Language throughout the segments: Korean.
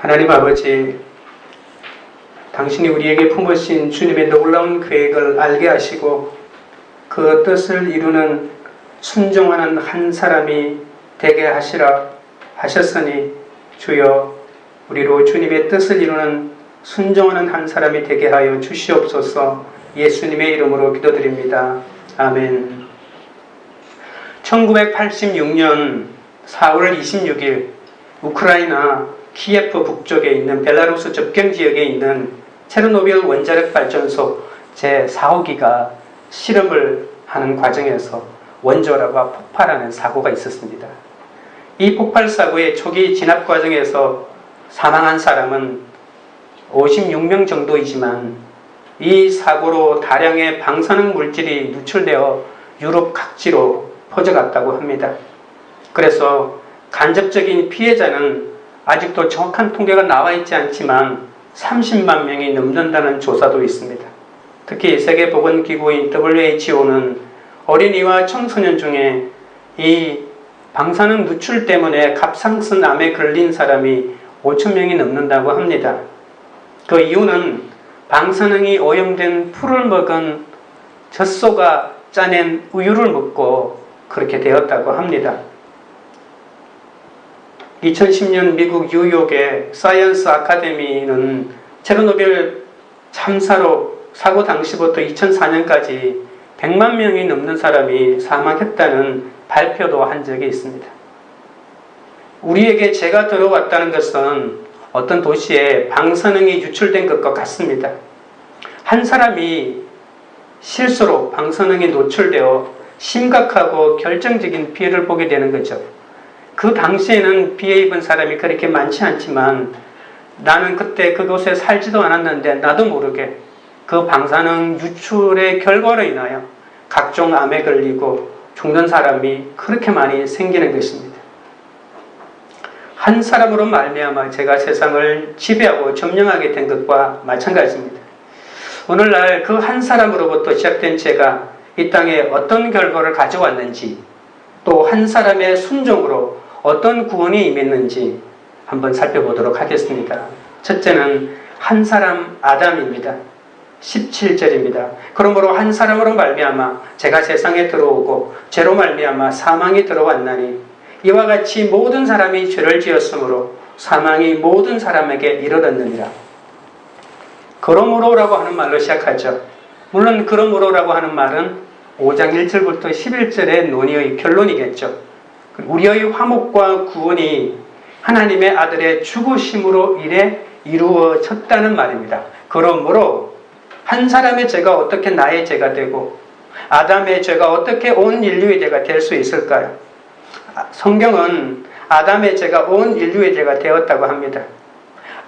하나님 아버지, 당신이 우리에게 품으신 주님의 놀라운 계획을 알게 하시고 그 뜻을 이루는 순종하는 한 사람이 되게 하시라 하셨으니 주여, 우리로 주님의 뜻을 이루는 순종하는 한 사람이 되게 하여 주시옵소서. 예수님의 이름으로 기도드립니다. 아멘. 1986년 4월 26일 우크라이나 키예프 북쪽에 있는 벨라루스 접경 지역에 있는 체르노빌 원자력 발전소 제4호기가 실험을 하는 과정에서 원자로가 폭발하는 사고가 있었습니다. 이 폭발 사고의 초기 진압 과정에서 사망한 사람은 56명 정도이지만 이 사고로 다량의 방사능 물질이 누출되어 유럽 각지로 퍼져갔다고 합니다. 그래서 간접적인 피해자는 아직도 정확한 통계가 나와 있지 않지만 30만 명이 넘는다는 조사도 있습니다. 특히 세계보건기구인 WHO는 어린이와 청소년 중에 이 방사능 누출 때문에 갑상선 암에 걸린 사람이 5,000명이 넘는다고 합니다. 그 이유는 방사능이 오염된 풀을 먹은 젖소가 짜낸 우유를 먹고 그렇게 되었다고 합니다. 2010년 미국 뉴욕의 사이언스 아카데미는 체르노빌 참사로 사고 당시부터 2004년까지 100만 명이 넘는 사람이 사망했다는 발표도 한 적이 있습니다. 우리에게 재가 들어왔다는 것은 어떤 도시에 방사능이 유출된 것과 같습니다. 한 사람이 실수로 방사능이 노출되어 심각하고 결정적인 피해를 보게 되는 거죠. 그 당시에는 피해 입은 사람이 그렇게 많지 않지만 나는 그때 그곳에 살지도 않았는데 나도 모르게 그 방사능 유출의 결과로 인하여 각종 암에 걸리고 죽는 사람이 그렇게 많이 생기는 것입니다. 한 사람으로 말미암아 제가 세상을 지배하고 점령하게 된 것과 마찬가지입니다. 오늘날 그 한 사람으로부터 시작된 죄가 이 땅에 어떤 결과를 가져왔는지, 또 한 사람의 순종으로 어떤 구원이 임했는지 한번 살펴보도록 하겠습니다. 첫째는 한 사람 아담입니다. 17절입니다. 그러므로 한 사람으로 말미암아 죄가 세상에 들어오고 죄로 말미암아 사망이 들어왔나니 이와 같이 모든 사람이 죄를 지었으므로 사망이 모든 사람에게 이르렀느니라. 그러므로라고 하는 말로 시작하죠. 물론 그러므로라고 하는 말은 5장 1절부터 11절의 논의의 결론이겠죠. 우리의 화목과 구원이 하나님의 아들의 죽으심으로 인해 이루어졌다는 말입니다. 그러므로 한 사람의 죄가 어떻게 나의 죄가 되고 아담의 죄가 어떻게 온 인류의 죄가 될 수 있을까요? 성경은 아담의 죄가 온 인류의 죄가 되었다고 합니다.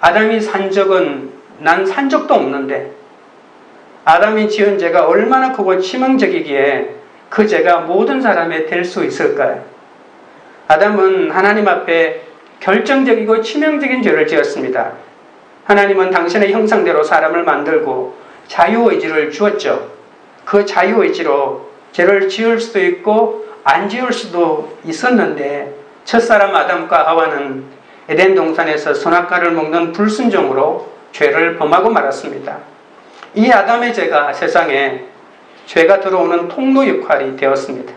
아담이 산 적은 난 산 적도 없는데 아담이 지은 죄가 얼마나 크고 치명적이기에 그 죄가 모든 사람에 될 수 있을까요? 아담은 하나님 앞에 결정적이고 치명적인 죄를 지었습니다. 하나님은 당신의 형상대로 사람을 만들고 자유의지를 주었죠. 그 자유의지로 죄를 지을 수도 있고 안 지을 수도 있었는데 첫사람 아담과 하와는 에덴 동산에서 선악과를 먹는 불순종으로 죄를 범하고 말았습니다. 이 아담의 죄가 세상에 죄가 들어오는 통로 역할이 되었습니다.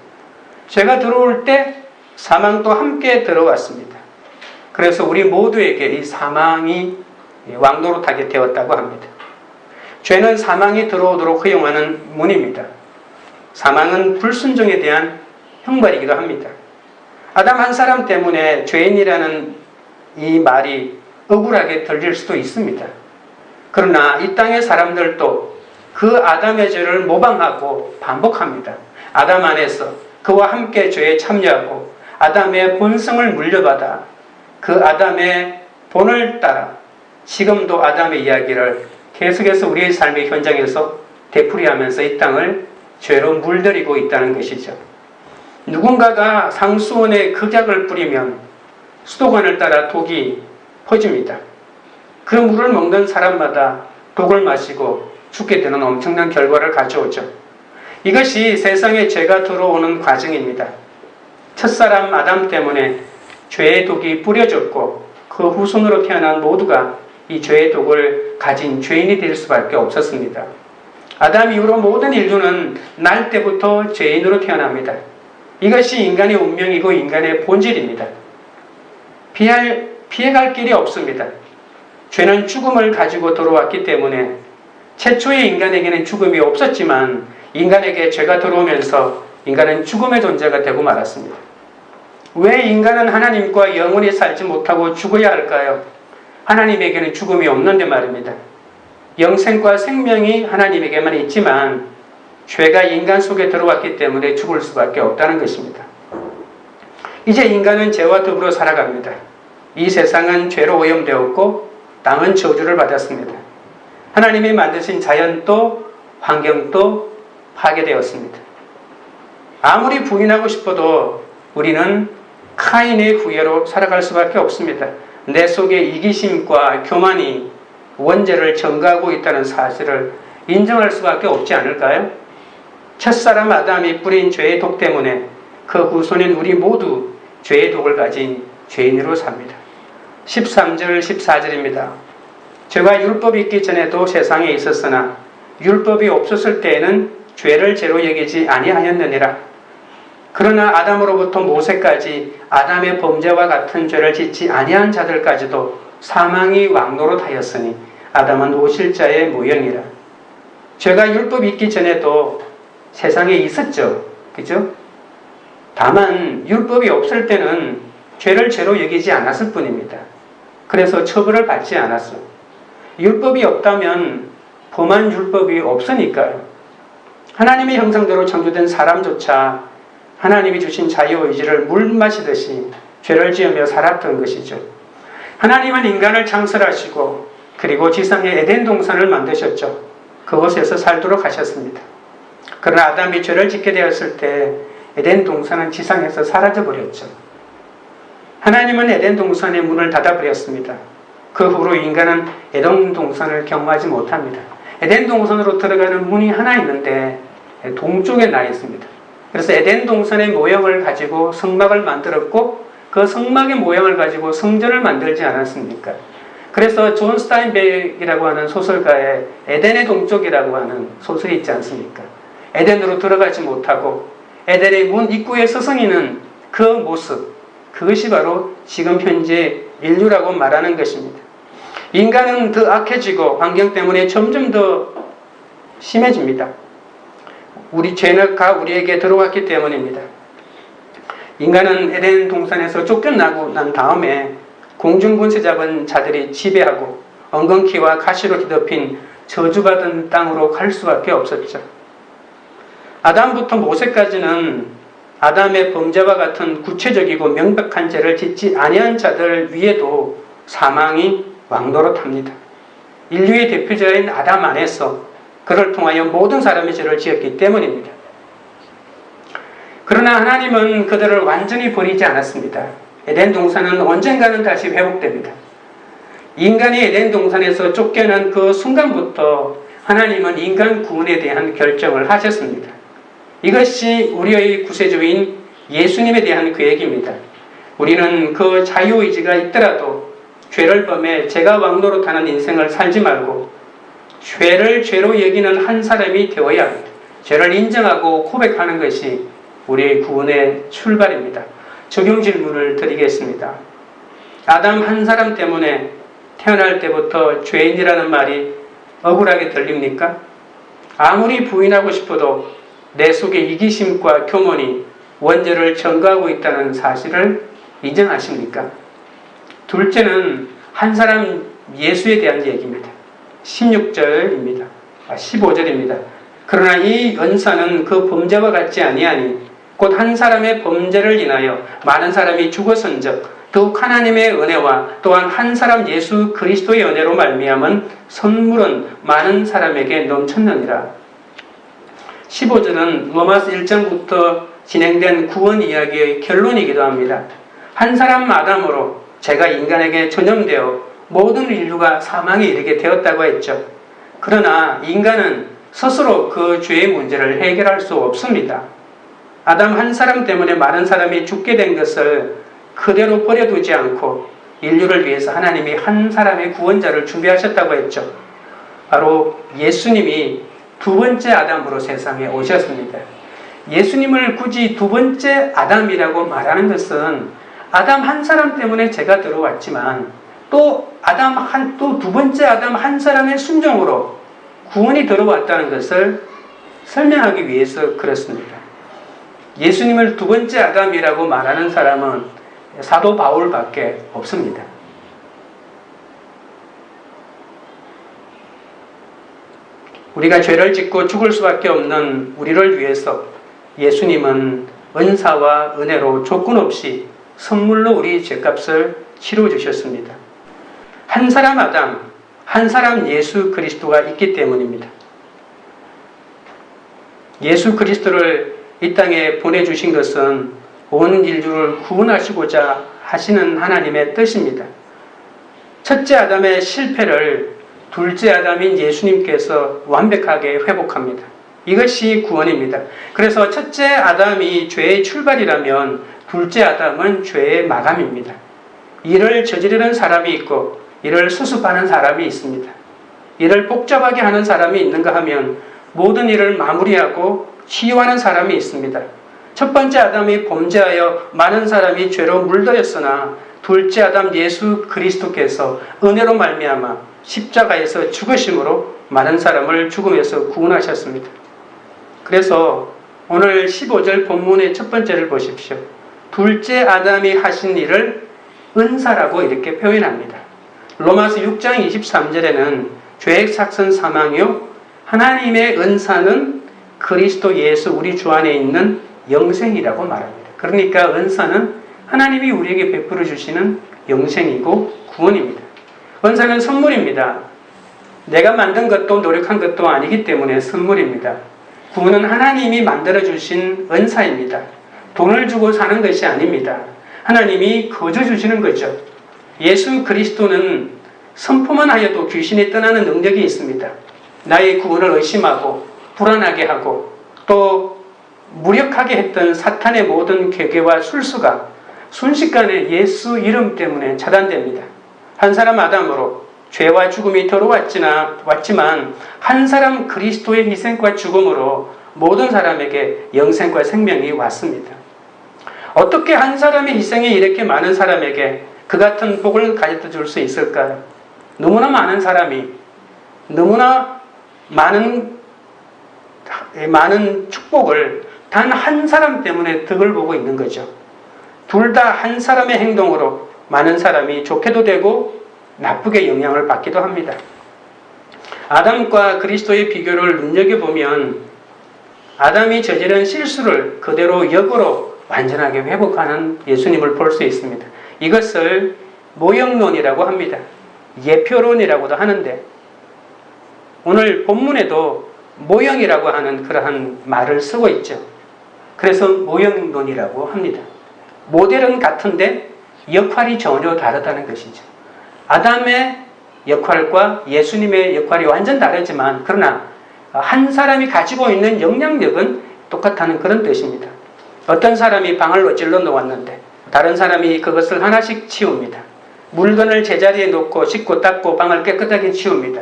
죄가 들어올 때 사망도 함께 들어왔습니다. 그래서 우리 모두에게 이 사망이 왕노릇하게 되었다고 합니다. 죄는 사망이 들어오도록 허용하는 문입니다. 사망은 불순종에 대한 형벌이기도 합니다. 아담 한 사람 때문에 죄인이라는 이 말이 억울하게 들릴 수도 있습니다. 그러나 이 땅의 사람들도 그 아담의 죄를 모방하고 반복합니다. 아담 안에서 그와 함께 죄에 참여하고 아담의 본성을 물려받아 그 아담의 본을 따라 지금도 아담의 이야기를 계속해서 우리의 삶의 현장에서 되풀이하면서 이 땅을 죄로 물들이고 있다는 것이죠. 누군가가 상수원에 극약을 뿌리면 수도관을 따라 독이 퍼집니다. 그 물을 먹는 사람마다 독을 마시고 죽게 되는 엄청난 결과를 가져오죠. 이것이 세상에 죄가 들어오는 과정입니다. 첫사람 아담 때문에 죄의 독이 뿌려졌고 그 후손으로 태어난 모두가 이 죄의 독을 가진 죄인이 될 수밖에 없었습니다. 아담 이후로 모든 인류는 날 때부터 죄인으로 태어납니다. 이것이 인간의 운명이고 인간의 본질입니다. 피해갈 길이 없습니다. 죄는 죽음을 가지고 들어왔기 때문에 최초의 인간에게는 죽음이 없었지만 인간에게 죄가 들어오면서 인간은 죽음의 존재가 되고 말았습니다. 왜 인간은 하나님과 영원히 살지 못하고 죽어야 할까요? 하나님에게는 죽음이 없는데 말입니다. 영생과 생명이 하나님에게만 있지만 죄가 인간 속에 들어왔기 때문에 죽을 수밖에 없다는 것입니다. 이제 인간은 죄와 더불어 살아갑니다. 이 세상은 죄로 오염되었고 땅은 저주를 받았습니다. 하나님이 만드신 자연도 환경도 파괴되었습니다. 아무리 부인하고 싶어도 우리는 카인의 후예로 살아갈 수밖에 없습니다. 내 속에 이기심과 교만이 원죄를 증가하고 있다는 사실을 인정할 수밖에 없지 않을까요? 첫사람 아담이 뿌린 죄의 독 때문에 그 후손인 우리 모두 죄의 독을 가진 죄인으로 삽니다. 13절 14절입니다. 죄가 율법이 있기 전에도 세상에 있었으나 율법이 없었을 때에는 죄를 죄로 여기지 아니하였느니라. 그러나 아담으로부터 모세까지 아담의 범죄와 같은 죄를 짓지 아니한 자들까지도 사망이 왕노릇하였으니 아담은 오실자의 모형이라. 죄가 율법이 있기 전에도 세상에 있었죠. 그죠? 다만 율법이 없을 때는 죄를 죄로 여기지 않았을 뿐입니다. 그래서 처벌을 받지 않았어. 율법이 없다면 범한 율법이 없으니까요. 하나님의 형상대로 창조된 사람조차 하나님이 주신 자유의지를 물 마시듯이 죄를 지으며 살았던 것이죠. 하나님은 인간을 창설하시고 그리고 지상에 에덴 동산을 만드셨죠. 그곳에서 살도록 하셨습니다. 그러나 아담이 죄를 짓게 되었을 때 에덴 동산은 지상에서 사라져버렸죠. 하나님은 에덴 동산의 문을 닫아버렸습니다. 그 후로 인간은 에덴 동산을 경험하지 못합니다. 에덴 동산으로 들어가는 문이 하나 있는데 동쪽에 나 있습니다. 그래서 에덴 동산의 모형을 가지고 성막을 만들었고 그 성막의 모형을 가지고 성전을 만들지 않았습니까? 그래서 존 스타인백이라고 하는 소설가의 에덴의 동쪽이라고 하는 소설이 있지 않습니까? 에덴으로 들어가지 못하고 에덴의 문 입구에 서성이는 그 모습, 그것이 바로 지금 현재 인류라고 말하는 것입니다. 인간은 더 악해지고 환경 때문에 점점 더 심해집니다. 우리 죄가 우리에게 들어왔기 때문입니다. 인간은 에덴 동산에서 쫓겨나고 난 다음에 공중분쇄 잡은 자들이 지배하고 엉겅퀴와 가시로 뒤덮인 저주받은 땅으로 갈 수밖에 없었죠. 아담부터 모세까지는 아담의 범죄와 같은 구체적이고 명백한 죄를 짓지 아니한 자들 위에도 사망이 왕노릇합니다. 인류의 대표자인 아담 안에서 그를 통하여 모든 사람의 죄를 지었기 때문입니다. 그러나 하나님은 그들을 완전히 버리지 않았습니다. 에덴 동산은 언젠가는 다시 회복됩니다. 인간이 에덴 동산에서 쫓겨난 그 순간부터 하나님은 인간 구원에 대한 결정을 하셨습니다. 이것이 우리의 구세주인 예수님에 대한 계획입니다. 우리는 그 자유의지가 있더라도 죄를 범해 죄가 왕노릇하는 인생을 살지 말고 죄를 죄로 여기는 한 사람이 되어야 합니다. 죄를 인정하고 고백하는 것이 우리의 구원의 출발입니다. 적용 질문을 드리겠습니다. 아담 한 사람 때문에 태어날 때부터 죄인이라는 말이 억울하게 들립니까? 아무리 부인하고 싶어도 내 속에 이기심과 교만이 원죄를 증가하고 있다는 사실을 인정하십니까? 둘째는 한 사람 예수에 대한 얘기입니다. 16절입니다. 15절입니다. 그러나 이 은사는 그 범죄와 같지 아니하니 곧 한 사람의 범죄를 인하여 많은 사람이 죽었은즉 더욱 하나님의 은혜와 또한 한 사람 예수 그리스도의 은혜로 말미암은 선물은 많은 사람에게 넘쳤느니라. 15절은 로마서 1장부터 진행된 구원 이야기의 결론이기도 합니다. 한 사람 아담으로 죄가 인간에게 전염되어 모든 인류가 사망에 이르게 되었다고 했죠. 그러나 인간은 스스로 그 죄의 문제를 해결할 수 없습니다. 아담 한 사람 때문에 많은 사람이 죽게 된 것을 그대로 버려두지 않고 인류를 위해서 하나님이 한 사람의 구원자를 준비하셨다고 했죠. 바로 예수님이 두 번째 아담으로 세상에 오셨습니다. 예수님을 굳이 두 번째 아담이라고 말하는 것은 아담 한 사람 때문에 죄가 들어왔지만 또 두 번째 아담 한 사람의 순종으로 구원이 들어왔다는 것을 설명하기 위해서 그렇습니다. 예수님을 두 번째 아담이라고 말하는 사람은 사도 바울밖에 없습니다. 우리가 죄를 짓고 죽을 수밖에 없는 우리를 위해서 예수님은 은사와 은혜로 조건 없이 선물로 우리 죄값을 치러 주셨습니다. 한 사람 아담, 한 사람 예수 그리스도가 있기 때문입니다. 예수 그리스도를 이 땅에 보내주신 것은 온 인류를 구원하시고자 하시는 하나님의 뜻입니다. 첫째 아담의 실패를 둘째 아담인 예수님께서 완벽하게 회복합니다. 이것이 구원입니다. 그래서 첫째 아담이 죄의 출발이라면 둘째 아담은 죄의 마감입니다. 이를 저지르는 사람이 있고 이를 수습하는 사람이 있습니다. 이를 복잡하게 하는 사람이 있는가 하면 모든 일을 마무리하고 치유하는 사람이 있습니다. 첫 번째 아담이 범죄하여 많은 사람이 죄로 물들였으나 둘째 아담 예수 그리스도께서 은혜로 말미암아 십자가에서 죽으심으로 많은 사람을 죽음에서 구원하셨습니다. 그래서 오늘 15절 본문의 첫 번째를 보십시오. 둘째 아담이 하신 일을 은사라고 이렇게 표현합니다. 로마서 6장 23절에는 죄의 삭선 사망이요 하나님의 은사는 그리스도 예수 우리 주 안에 있는 영생이라고 말합니다. 그러니까 은사는 하나님이 우리에게 베풀어 주시는 영생이고 구원입니다. 은사는 선물입니다. 내가 만든 것도 노력한 것도 아니기 때문에 선물입니다. 구원은 하나님이 만들어 주신 은사입니다. 돈을 주고 사는 것이 아닙니다. 하나님이 거저 주시는 거죠. 예수 그리스도는 선포만 하여도 귀신이 떠나는 능력이 있습니다. 나의 구원을 의심하고 불안하게 하고 또 무력하게 했던 사탄의 모든 계계와 술수가 순식간에 예수 이름 때문에 차단됩니다. 한 사람 아담으로 죄와 죽음이 들어왔지만 한 사람 그리스도의 희생과 죽음으로 모든 사람에게 영생과 생명이 왔습니다. 어떻게 한 사람의 희생이 이렇게 많은 사람에게 그 같은 복을 가져다 줄 수 있을까요? 너무나 많은 사람이 너무나 많은 축복을 단 한 사람 때문에 덕을 보고 있는 거죠. 둘 다 한 사람의 행동으로 많은 사람이 좋게도 되고 나쁘게 영향을 받기도 합니다. 아담과 그리스도의 비교를 눈여겨보면 아담이 저지른 실수를 그대로 역으로 완전하게 회복하는 예수님을 볼 수 있습니다. 이것을 모형론이라고 합니다. 예표론이라고도 하는데 오늘 본문에도 모형이라고 하는 그러한 말을 쓰고 있죠. 그래서 모형론이라고 합니다. 모델은 같은데 역할이 전혀 다르다는 것이죠. 아담의 역할과 예수님의 역할이 완전 다르지만 그러나 한 사람이 가지고 있는 영향력은 똑같다는 그런 뜻입니다. 어떤 사람이 방을 어질러 놓았는데 다른 사람이 그것을 하나씩 치웁니다. 물건을 제자리에 놓고 씻고 닦고 방을 깨끗하게 치웁니다.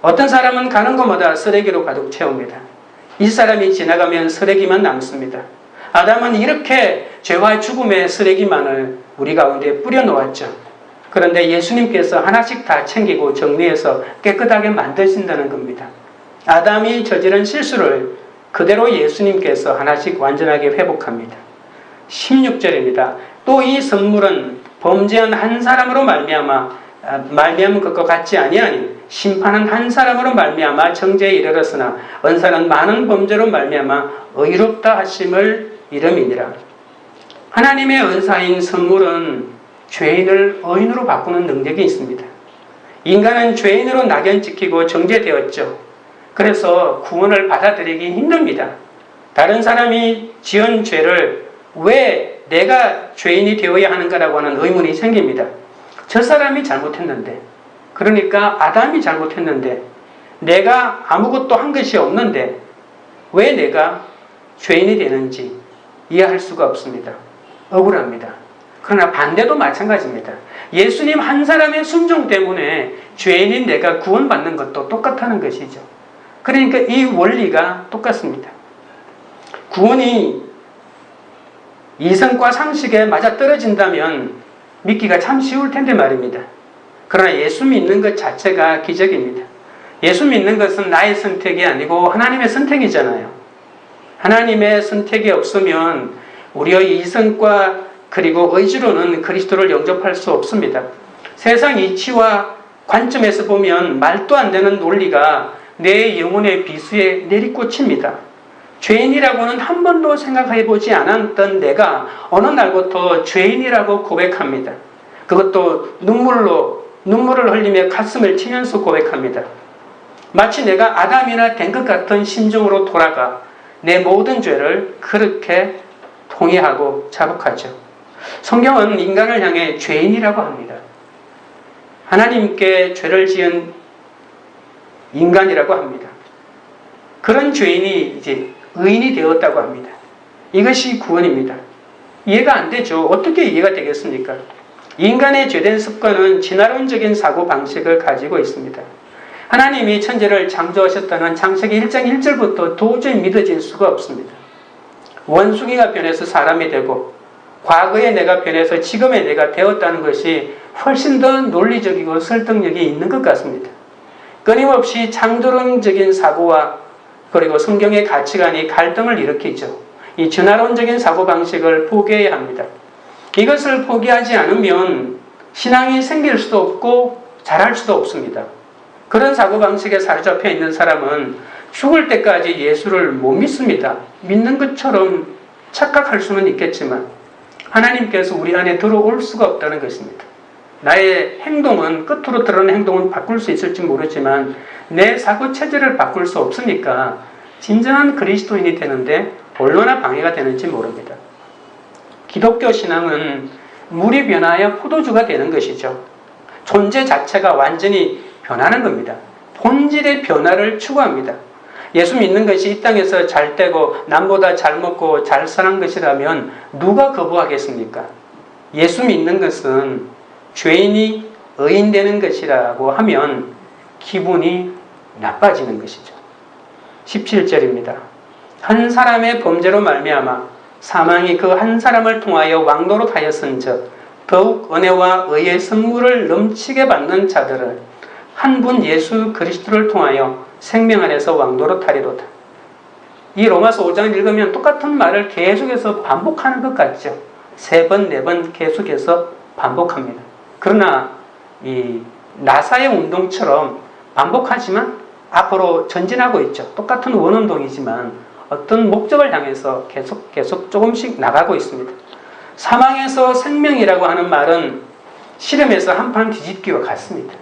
어떤 사람은 가는 곳마다 쓰레기로 가득 채웁니다. 이 사람이 지나가면 쓰레기만 남습니다. 아담은 이렇게 죄와 죽음의 쓰레기만을 우리 가운데 뿌려놓았죠. 그런데 예수님께서 하나씩 다 챙기고 정리해서 깨끗하게 만드신다는 겁니다. 아담이 저지른 실수를 그대로 예수님께서 하나씩 완전하게 회복합니다. 16절입니다. 또 이 선물은 범죄한 한 사람으로 말미암은 것과 같지 아니하니 심판은 한 사람으로 말미암아 정죄에 이르렀으나 은사는 많은 범죄로 말미암아 의롭다 하심을 이름이니라. 하나님의 은사인 선물은 죄인을 의인으로 바꾸는 능력이 있습니다. 인간은 죄인으로 낙연찍히고 정죄되었죠. 그래서 구원을 받아들이기 힘듭니다. 다른 사람이 지은 죄를 왜 내가 죄인이 되어야 하는가라고 하는 의문이 생깁니다. 저 사람이 잘못했는데, 그러니까 아담이 잘못했는데 내가 아무것도 한 것이 없는데 왜 내가 죄인이 되는지 이해할 수가 없습니다. 억울합니다. 그러나 반대도 마찬가지입니다. 예수님 한 사람의 순종 때문에 죄인인 내가 구원받는 것도 똑같다는 것이죠. 그러니까 이 원리가 똑같습니다. 구원이 이성과 상식에 맞아떨어진다면 믿기가 참 쉬울 텐데 말입니다. 그러나 예수 믿는 것 자체가 기적입니다. 예수 믿는 것은 나의 선택이 아니고 하나님의 선택이잖아요. 하나님의 선택이 없으면 우리의 이성과 그리고 의지로는 그리스도를 영접할 수 없습니다. 세상 이치와 관점에서 보면 말도 안 되는 논리가 내 영혼의 비수에 내리꽂힙니다. 죄인이라고는 한 번도 생각해보지 않았던 내가 어느 날부터 죄인이라고 고백합니다. 그것도 눈물을 흘리며 가슴을 치면서 고백합니다. 마치 내가 아담이나 된 것 같은 심정으로 돌아가 내 모든 죄를 그렇게 통회하고 자복하죠. 성경은 인간을 향해 죄인이라고 합니다. 하나님께 죄를 지은 인간이라고 합니다. 그런 죄인이 이제 의인이 되었다고 합니다. 이것이 구원입니다. 이해가 안 되죠. 어떻게 이해가 되겠습니까? 인간의 죄된 습관은 진화론적인 사고방식을 가지고 있습니다. 하나님이 천지를 창조하셨다는 창세기 1장 1절부터 도저히 믿어질 수가 없습니다. 원숭이가 변해서 사람이 되고 과거의 내가 변해서 지금의 내가 되었다는 것이 훨씬 더 논리적이고 설득력이 있는 것 같습니다. 끊임없이 창조론적인 사고와 그리고 성경의 가치관이 갈등을 일으키죠. 이 진화론적인 사고방식을 포기해야 합니다. 이것을 포기하지 않으면 신앙이 생길 수도 없고 자랄 수도 없습니다. 그런 사고방식에 사로잡혀 있는 사람은 죽을 때까지 예수를 못 믿습니다. 믿는 것처럼 착각할 수는 있겠지만 하나님께서 우리 안에 들어올 수가 없다는 것입니다. 나의 행동은 끝으로 드러나는 행동은 바꿀 수 있을지 모르지만 내 사고체제를 바꿀 수 없으니까 진정한 그리스도인이 되는데 얼마나 방해가 되는지 모릅니다. 기독교 신앙은 물이 변하여 포도주가 되는 것이죠. 존재 자체가 완전히 변하는 겁니다. 본질의 변화를 추구합니다. 예수 믿는 것이 이 땅에서 잘 되고 남보다 잘 먹고 잘 사는 것이라면 누가 거부하겠습니까? 예수 믿는 것은 죄인이 의인 되는 것이라고 하면 기분이 나빠지는 것이죠. 17절입니다. 한 사람의 범죄로 말미암아 사망이 그 한 사람을 통하여 왕노릇 하였은즉 더욱 은혜와 의의 선물을 넘치게 받는 자들을 한 분 예수 그리스도를 통하여 생명 안에서 왕노릇 하리로다. 이 로마서 5장을 읽으면 똑같은 말을 계속해서 반복하는 것 같죠. 3번, 4번 계속해서 반복합니다. 그러나 이 나사의 운동처럼 반복하지만 앞으로 전진하고 있죠. 똑같은 원운동이지만 어떤 목적을 향해서 계속 조금씩 나가고 있습니다. 사망에서 생명이라고 하는 말은 실험에서 한판 뒤집기와 같습니다.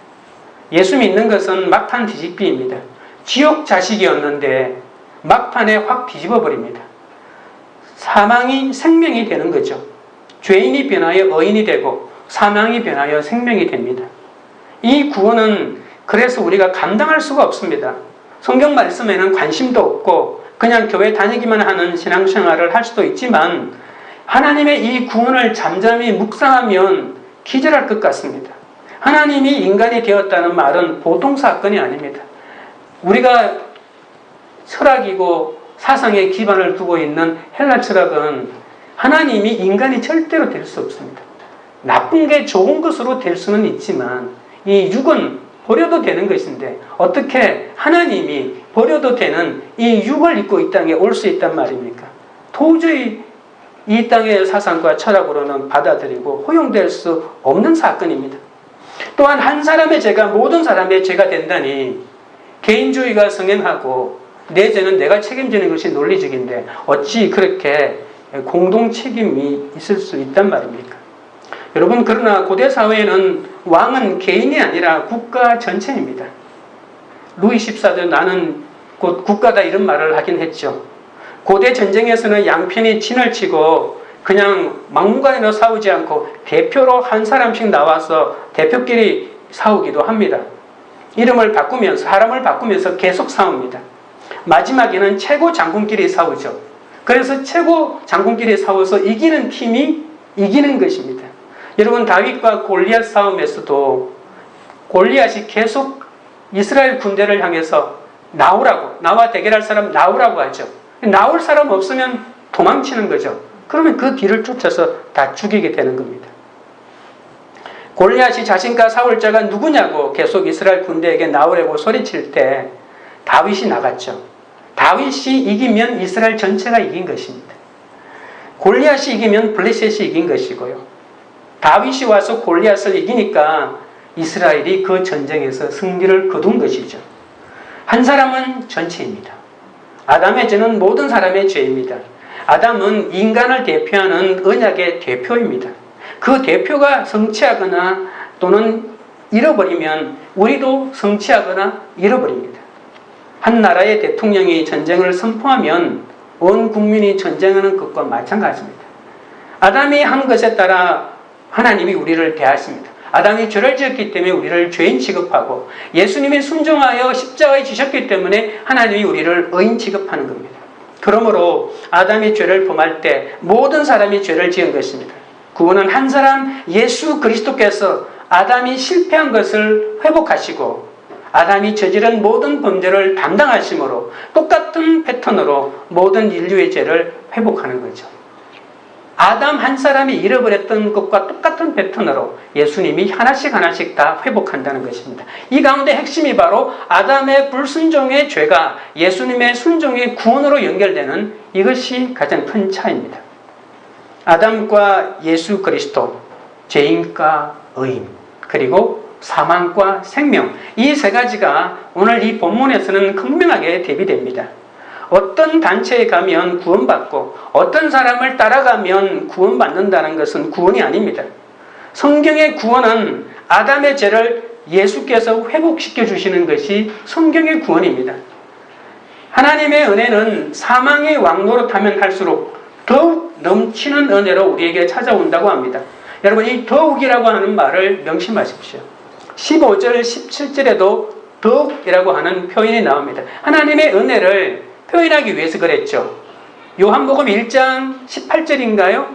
예수 믿는 것은 막판 뒤집기입니다. 지옥 자식이었는데 막판에 확 뒤집어 버립니다. 사망이 생명이 되는 거죠. 죄인이 변하여 의인이 되고 사망이 변하여 생명이 됩니다. 이 구원은 그래서 우리가 감당할 수가 없습니다. 성경 말씀에는 관심도 없고 그냥 교회 다니기만 하는 신앙생활을 할 수도 있지만 하나님의 이 구원을 잠잠히 묵상하면 기절할 것 같습니다. 하나님이 인간이 되었다는 말은 보통 사건이 아닙니다. 우리가 철학이고 사상에 기반을 두고 있는 헬라 철학은 하나님이 인간이 절대로 될 수 없습니다. 나쁜 게 좋은 것으로 될 수는 있지만 이 육은 버려도 되는 것인데 어떻게 하나님이 버려도 되는 이 육을 입고 이 땅에 올 수 있단 말입니까? 도저히 이 땅의 사상과 철학으로는 받아들이고 허용될 수 없는 사건입니다. 또한 한 사람의 죄가 모든 사람의 죄가 된다니 개인주의가 성행하고 내 죄는 내가 책임지는 것이 논리적인데 어찌 그렇게 공동 책임이 있을 수 있단 말입니까? 여러분, 그러나 고대 사회에는 왕은 개인이 아니라 국가 전체입니다. 루이 14도 나는 곧 국가다 이런 말을 하긴 했죠. 고대 전쟁에서는 양편이 친을 치고 그냥 막무가내로 싸우지 않고 대표로 한 사람씩 나와서 대표끼리 싸우기도 합니다. 이름을 바꾸면서 사람을 바꾸면서 계속 싸웁니다. 마지막에는 최고 장군끼리 싸우죠. 그래서 최고 장군끼리 싸워서 이기는 팀이 이기는 것입니다. 여러분, 다윗과 골리앗 싸움에서도 골리앗이 계속 이스라엘 군대를 향해서 나오라고, 나와 대결할 사람 나오라고 하죠. 나올 사람 없으면 도망치는 거죠. 그러면 그 뒤를 쫓아서 다 죽이게 되는 겁니다. 골리앗이 자신과 싸울 자가 누구냐고 계속 이스라엘 군대에게 나오려고 소리칠 때 다윗이 나갔죠. 다윗이 이기면 이스라엘 전체가 이긴 것입니다. 골리앗이 이기면 블레셋이 이긴 것이고요. 다윗이 와서 골리앗을 이기니까 이스라엘이 그 전쟁에서 승리를 거둔 것이죠. 한 사람은 전체입니다. 아담의 죄는 모든 사람의 죄입니다. 아담은 인간을 대표하는 언약의 대표입니다. 그 대표가 성취하거나 또는 잃어버리면 우리도 성취하거나 잃어버립니다. 한 나라의 대통령이 전쟁을 선포하면 온 국민이 전쟁하는 것과 마찬가지입니다. 아담이 한 것에 따라 하나님이 우리를 대하십니다. 아담이 죄를 지었기 때문에 우리를 죄인 취급하고 예수님이 순종하여 십자가에 지셨기 때문에 하나님이 우리를 의인 취급하는 겁니다. 그러므로 아담이 죄를 범할 때 모든 사람이 죄를 지은 것입니다. 구원은 한 사람 예수 그리스도께서 아담이 실패한 것을 회복하시고 아담이 저지른 모든 범죄를 담당하심으로 똑같은 패턴으로 모든 인류의 죄를 회복하는 거죠. 아담 한 사람이 잃어버렸던 것과 똑같은 패턴으로 예수님이 하나씩 하나씩 다 회복한다는 것입니다. 이 가운데 핵심이 바로 아담의 불순종의 죄가 예수님의 순종의 구원으로 연결되는 이것이 가장 큰 차이입니다. 아담과 예수 그리스도, 죄인과 의인, 그리고 사망과 생명, 이 세 가지가 오늘 이 본문에서는 극명하게 대비됩니다. 어떤 단체에 가면 구원받고 어떤 사람을 따라가면 구원받는다는 것은 구원이 아닙니다. 성경의 구원은 아담의 죄를 예수께서 회복시켜 주시는 것이 성경의 구원입니다. 하나님의 은혜는 사망의 왕노릇하면 할수록 더욱 넘치는 은혜로 우리에게 찾아온다고 합니다. 여러분, 이 더욱이라고 하는 말을 명심하십시오. 15절, 17절에도 더욱이라고 하는 표현이 나옵니다. 하나님의 은혜를 표현하기 위해서 그랬죠. 요한복음 1장 18절인가요?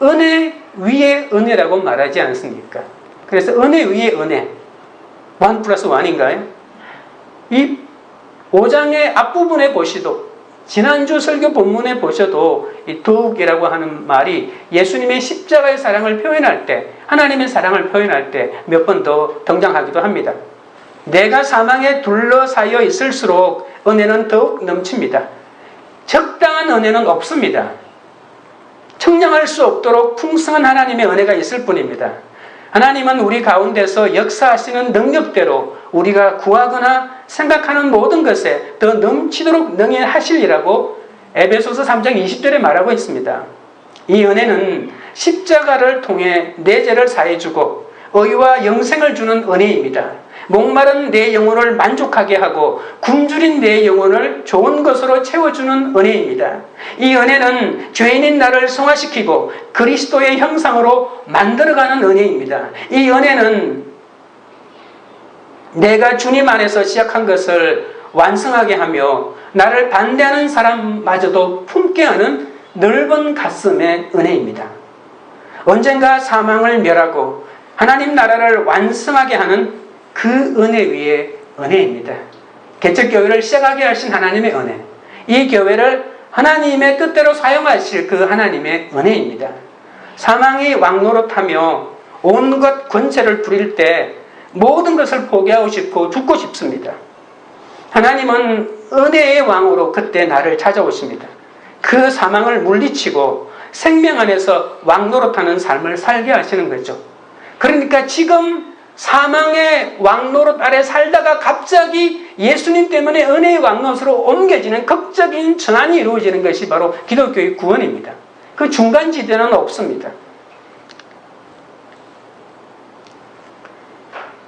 은혜 위에 은혜라고 말하지 않습니까? 그래서 은혜 위에 은혜, 1 플러스 1인가요? 이 5장의 앞부분에 보시도, 지난주 설교 본문에 보셔도 이 더욱이라고 하는 말이 예수님의 십자가의 사랑을 표현할 때, 하나님의 사랑을 표현할 때 몇 번 더 등장하기도 합니다. 내가 사망에 둘러싸여 있을수록 은혜는 더욱 넘칩니다. 적당한 은혜는 없습니다. 청량할 수 없도록 풍성한 하나님의 은혜가 있을 뿐입니다. 하나님은 우리 가운데서 역사하시는 능력대로 우리가 구하거나 생각하는 모든 것에 더 넘치도록 능히하시리라고 에베소서 3장 20절에 말하고 있습니다. 이 은혜는 십자가를 통해 내 죄를 사해주고 의와 영생을 주는 은혜입니다. 목마른 내 영혼을 만족하게 하고 굶주린 내 영혼을 좋은 것으로 채워주는 은혜입니다. 이 은혜는 죄인인 나를 성화시키고 그리스도의 형상으로 만들어가는 은혜입니다. 이 은혜는 내가 주님 안에서 시작한 것을 완성하게 하며 나를 반대하는 사람마저도 품게 하는 넓은 가슴의 은혜입니다. 언젠가 사망을 멸하고 하나님 나라를 완성하게 하는 그 은혜 위에 은혜입니다. 개척교회를 시작하게 하신 하나님의 은혜, 이 교회를 하나님의 뜻대로 사용하실 그 하나님의 은혜입니다. 사망이 왕노릇하며 온갖 권세를 부릴 때 모든 것을 포기하고 싶고 죽고 싶습니다. 하나님은 은혜의 왕으로 그때 나를 찾아오십니다. 그 사망을 물리치고 생명 안에서 왕노릇하는 삶을 살게 하시는 거죠. 그러니까 지금 사망의 왕노릇 아래 살다가 갑자기 예수님 때문에 은혜의 왕노릇으로 옮겨지는 극적인 전환이 이루어지는 것이 바로 기독교의 구원입니다. 그 중간지대는 없습니다.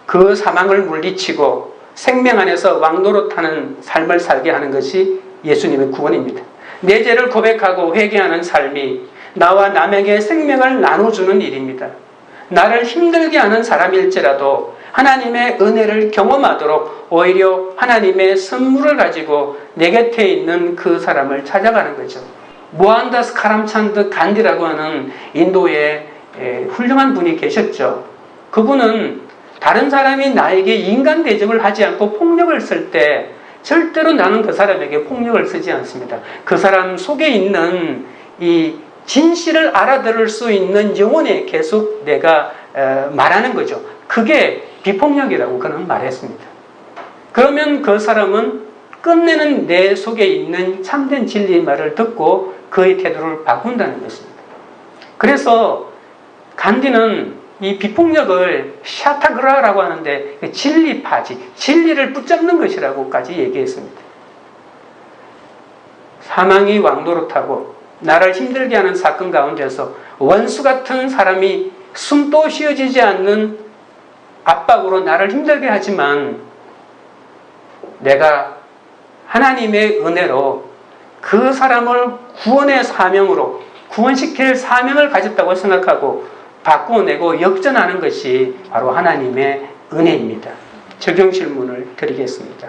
그 사망을 물리치고 생명 안에서 왕노릇하는 삶을 살게 하는 것이 예수님의 구원입니다. 내 죄를 고백하고 회개하는 삶이 나와 남에게 생명을 나눠주는 일입니다. 나를 힘들게 하는 사람일지라도 하나님의 은혜를 경험하도록 오히려 하나님의 선물을 가지고 내 곁에 있는 그 사람을 찾아가는 거죠. 모한다스 카람찬드 간디라고 하는 인도의 훌륭한 분이 계셨죠. 그분은 다른 사람이 나에게 인간 대접을 하지 않고 폭력을 쓸 때 절대로 나는 그 사람에게 폭력을 쓰지 않습니다. 그 사람 속에 있는 이 진실을 알아들을 수 있는 영혼에 계속 내가 말하는 거죠. 그게 비폭력이라고 그는 말했습니다. 그러면 그 사람은 끝내는 내 속에 있는 참된 진리의 말을 듣고 그의 태도를 바꾼다는 것입니다. 그래서 간디는 이 비폭력을 샤타그라라고 하는데 진리파지, 진리를 붙잡는 것이라고까지 얘기했습니다. 사망이 왕노릇하고 나를 힘들게 하는 사건 가운데서 원수 같은 사람이 숨도 쉬어지지 않는 압박으로 나를 힘들게 하지만 내가 하나님의 은혜로 그 사람을 구원의 사명으로 구원시킬 사명을 가졌다고 생각하고 바꿔내고 역전하는 것이 바로 하나님의 은혜입니다. 적용 질문을 드리겠습니다.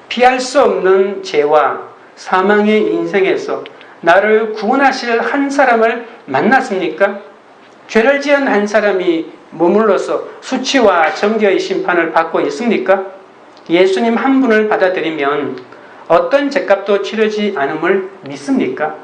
피할 수 없는 죄와 사망의 인생에서 나를 구원하실 한 사람을 만났습니까? 죄를 지은 한 사람이 머물러서 수치와 정죄의 심판을 받고 있습니까? 예수님 한 분을 받아들이면 어떤 죄값도 치르지 않음을 믿습니까?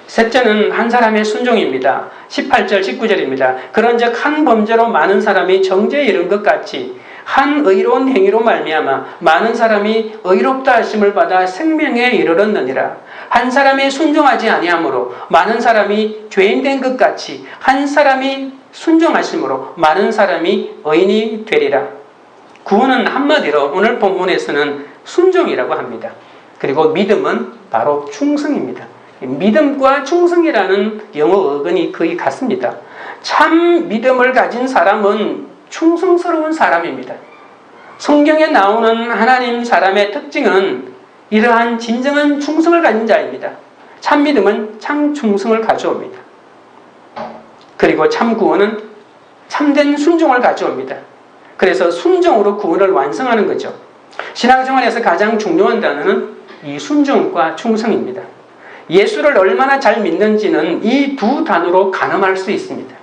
셋째는 한 사람의 순종입니다. 18절 19절입니다. 그런즉 한 범죄로 많은 사람이 정죄에 이른 것 같이 한 의로운 행위로 말미암아 많은 사람이 의롭다 하심을 받아 생명에 이르렀느니라. 한 사람이 순종하지 아니하므로 많은 사람이 죄인 된 것 같이 한 사람이 순종하심으로 많은 사람이 의인이 되리라. 구원은 한마디로 오늘 본문에서는 순종이라고 합니다. 그리고 믿음은 바로 충성입니다. 믿음과 충성이라는 영어 어근이 거의 같습니다. 참 믿음을 가진 사람은 충성스러운 사람입니다. 성경에 나오는 하나님 사람의 특징은 이러한 진정한 충성을 가진 자입니다. 참 믿음은 참 충성을 가져옵니다. 그리고 참 구원은 참된 순종을 가져옵니다. 그래서 순종으로 구원을 완성하는 거죠. 신앙생활에서 가장 중요한 단어는 이 순종과 충성입니다. 예수를 얼마나 잘 믿는지는 이 두 단어로 가늠할 수 있습니다.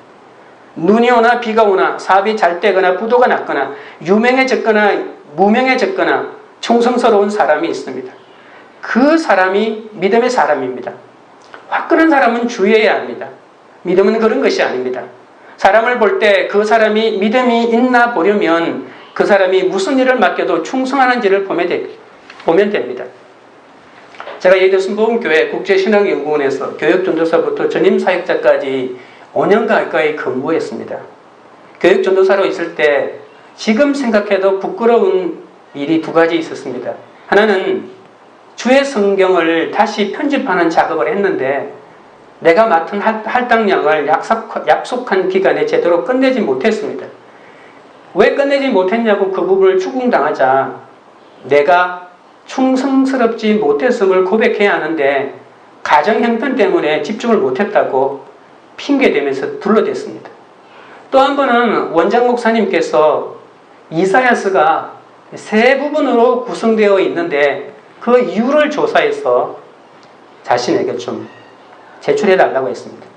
눈이 오나 비가 오나 사업이 잘 되거나 부도가 났거나 유명해졌거나 무명해졌거나 충성스러운 사람이 있습니다. 그 사람이 믿음의 사람입니다. 화끈한 사람은 주의해야 합니다. 믿음은 그런 것이 아닙니다. 사람을 볼 때 그 사람이 믿음이 있나 보려면 그 사람이 무슨 일을 맡겨도 충성하는지를 보면 됩니다. 제가 예수님 복음교회 국제신앙연구원에서 교육전도사부터 전임사역자까지 5년 가까이 근무했습니다. 교육전도사로 있을 때 지금 생각해도 부끄러운 일이 두 가지 있었습니다. 하나는 주의 성경을 다시 편집하는 작업을 했는데 내가 맡은 할당량을 약속한 기간에 제대로 끝내지 못했습니다. 왜 끝내지 못했냐고 그 부분을 추궁당하자 내가 충성스럽지 못했음을 고백해야 하는데 가정 형편 때문에 집중을 못했다고 핑계대면서 둘러댔습니다. 또 한 번은 원장 목사님께서 이사야서가 세 부분으로 구성되어 있는데 그 이유를 조사해서 자신에게 좀 제출해달라고 했습니다.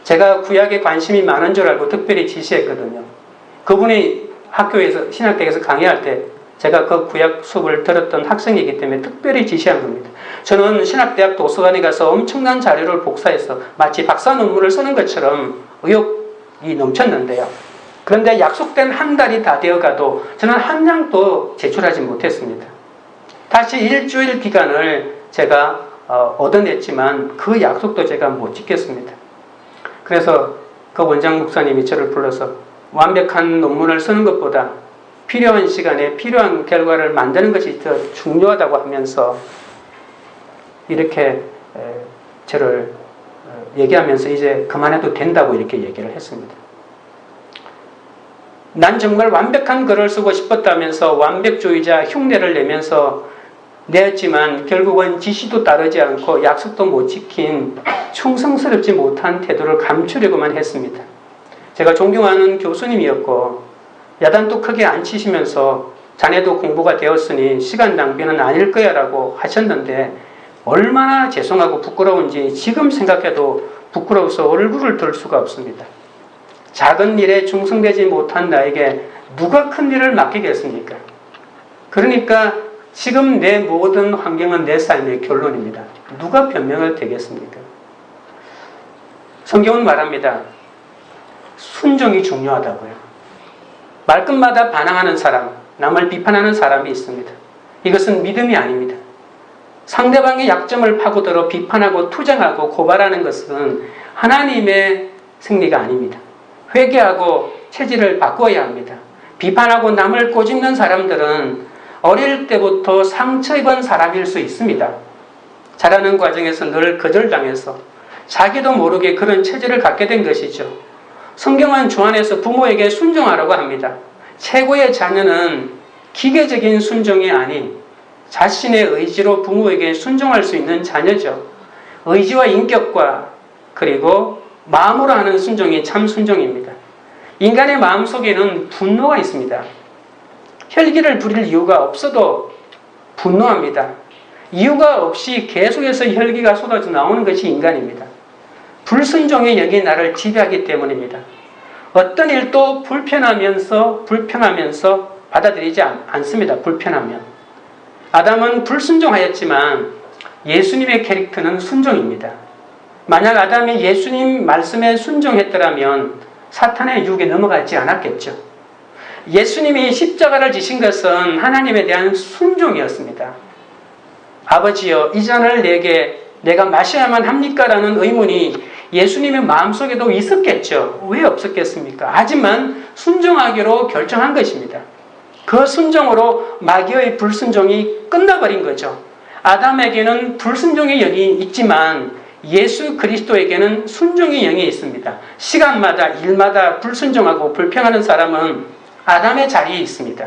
제가 구약에 관심이 많은 줄 알고 특별히 지시했거든요. 그분이 학교에서 신학대학에서 강의할 때 제가 그 구약 수업을 들었던 학생이기 때문에 특별히 지시한 겁니다. 저는 신학대학 도서관에 가서 엄청난 자료를 복사해서 마치 박사 논문을 쓰는 것처럼 의욕이 넘쳤는데요. 그런데 약속된 한 달이 다 되어가도 저는 한 장도 제출하지 못했습니다. 다시 일주일 기간을 제가 얻어냈지만 그 약속도 제가 못 지켰습니다. 그래서 그 원장 목사님이 저를 불러서 완벽한 논문을 쓰는 것보다 필요한 시간에 필요한 결과를 만드는 것이 더 중요하다고 하면서 이렇게 저를 얘기하면서 이제 그만해도 된다고 이렇게 얘기를 했습니다. 난 정말 완벽한 글을 쓰고 싶었다면서 완벽주의자 흉내를 내면서 내었지만 결국은 지시도 따르지 않고 약속도 못 지킨 충성스럽지 못한 태도를 감추려고만 했습니다. 제가 존경하는 교수님이었고 야단도 크게 안 치시면서 자네도 공부가 되었으니 시간 낭비는 아닐 거야 라고 하셨는데 얼마나 죄송하고 부끄러운지 지금 생각해도 부끄러워서 얼굴을 들 수가 없습니다. 작은 일에 충성되지 못한 나에게 누가 큰 일을 맡기겠습니까? 그러니까 지금 내 모든 환경은 내 삶의 결론입니다. 누가 변명을 되겠습니까? 성경은 말합니다. 순종이 중요하다고요. 말끝마다 반항하는 사람, 남을 비판하는 사람이 있습니다. 이것은 믿음이 아닙니다. 상대방의 약점을 파고들어 비판하고 투쟁하고 고발하는 것은 하나님의 승리가 아닙니다. 회개하고 체질을 바꿔야 합니다. 비판하고 남을 꼬집는 사람들은 어릴 때부터 상처 입은 사람일 수 있습니다. 자라는 과정에서 늘 거절당해서 자기도 모르게 그런 체질을 갖게 된 것이죠. 성경은 주 안에서 부모에게 순종하라고 합니다. 최고의 자녀는 기계적인 순종이 아닌 자신의 의지로 부모에게 순종할 수 있는 자녀죠. 의지와 인격과 그리고 마음으로 하는 순종이 참 순종입니다. 인간의 마음속에는 분노가 있습니다. 혈기를 부릴 이유가 없어도 분노합니다. 이유가 없이 계속해서 혈기가 쏟아져 나오는 것이 인간입니다. 불순종의 영이 나를 지배하기 때문입니다. 어떤 일도 불편하면서 받아들이지 않습니다. 불편하면. 아담은 불순종하였지만 예수님의 캐릭터는 순종입니다. 만약 아담이 예수님 말씀에 순종했더라면 사탄의 유혹에 넘어가지 않았겠죠. 예수님이 십자가를 지신 것은 하나님에 대한 순종이었습니다. 아버지여, 이 잔을 내가 마셔야만 합니까? 라는 의문이 예수님의 마음속에도 있었겠죠. 왜 없었겠습니까? 하지만 순종하기로 결정한 것입니다. 그 순종으로 마귀의 불순종이 끝나버린 거죠. 아담에게는 불순종의 영이 있지만 예수 그리스도에게는 순종의 영이 있습니다. 시간마다 일마다 불순종하고 불평하는 사람은 아담의 자리에 있습니다.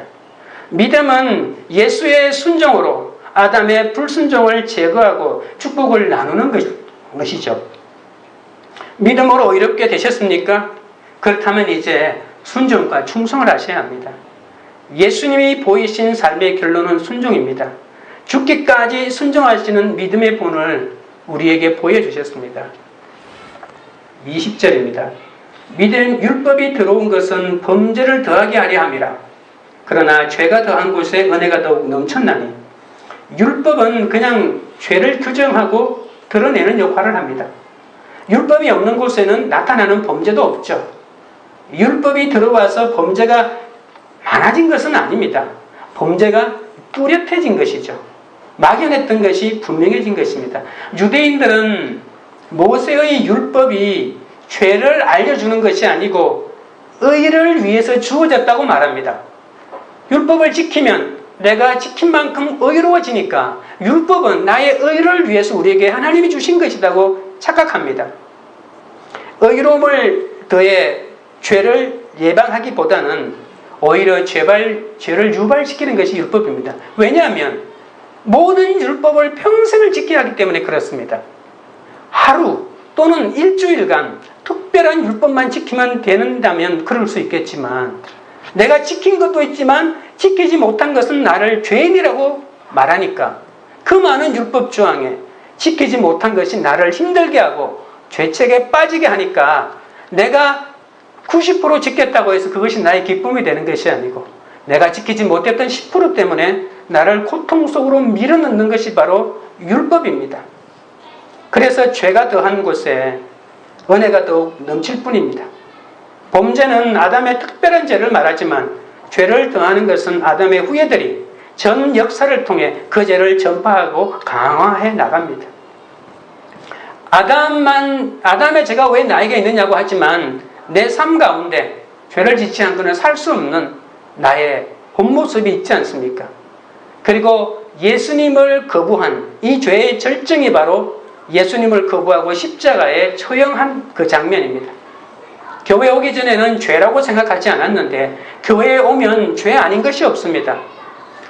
믿음은 예수의 순종으로 아담의 불순종을 제거하고 축복을 나누는 것이죠. 믿음으로 의롭게 되셨습니까? 그렇다면 이제 순종과 충성을 하셔야 합니다. 예수님이 보이신 삶의 결론은 순종입니다. 죽기까지 순종하시는 믿음의 본을 우리에게 보여주셨습니다. 20절입니다. 믿음 율법이 들어온 것은 범죄를 더하게 하려 함이라. 그러나 죄가 더한 곳에 은혜가 더욱 넘쳤나니. 율법은 그냥 죄를 규정하고 드러내는 역할을 합니다. 율법이 없는 곳에는 나타나는 범죄도 없죠. 율법이 들어와서 범죄가 많아진 것은 아닙니다. 범죄가 뚜렷해진 것이죠. 막연했던 것이 분명해진 것입니다. 유대인들은 모세의 율법이 죄를 알려주는 것이 아니고 의를 위해서 주어졌다고 말합니다. 율법을 지키면 내가 지킨 만큼 의로워지니까 율법은 나의 의를 위해서 우리에게 하나님이 주신 것이라고 착각합니다. 의로움을 더해 죄를 예방하기보다는 오히려 죄를 유발시키는 것이 율법입니다. 왜냐하면 모든 율법을 평생을 지켜야 하기 때문에 그렇습니다. 하루 또는 일주일간 특별한 율법만 지키면 된다면 그럴 수 있겠지만 내가 지킨 것도 있지만 지키지 못한 것은 나를 죄인이라고 말하니까 그 많은 율법 조항에 지키지 못한 것이 나를 힘들게 하고 죄책에 빠지게 하니까 내가 90% 지켰다고 해서 그것이 나의 기쁨이 되는 것이 아니고 내가 지키지 못했던 10% 때문에 나를 고통 속으로 밀어넣는 것이 바로 율법입니다. 그래서 죄가 더한 곳에 은혜가 더욱 넘칠 뿐입니다. 범죄는 아담의 특별한 죄를 말하지만 죄를 더하는 것은 아담의 후예들이 전 역사를 통해 그 죄를 전파하고 강화해 나갑니다. 아담의 죄가 왜 나에게 있느냐고 하지만 내 삶 가운데 죄를 짓지 않고는 살 수 없는 나의 본 모습이 있지 않습니까? 그리고 예수님을 거부한 이 죄의 절정이 바로 예수님을 거부하고 십자가에 처형한 그 장면입니다. 교회 오기 전에는 죄라고 생각하지 않았는데 교회에 오면 죄 아닌 것이 없습니다.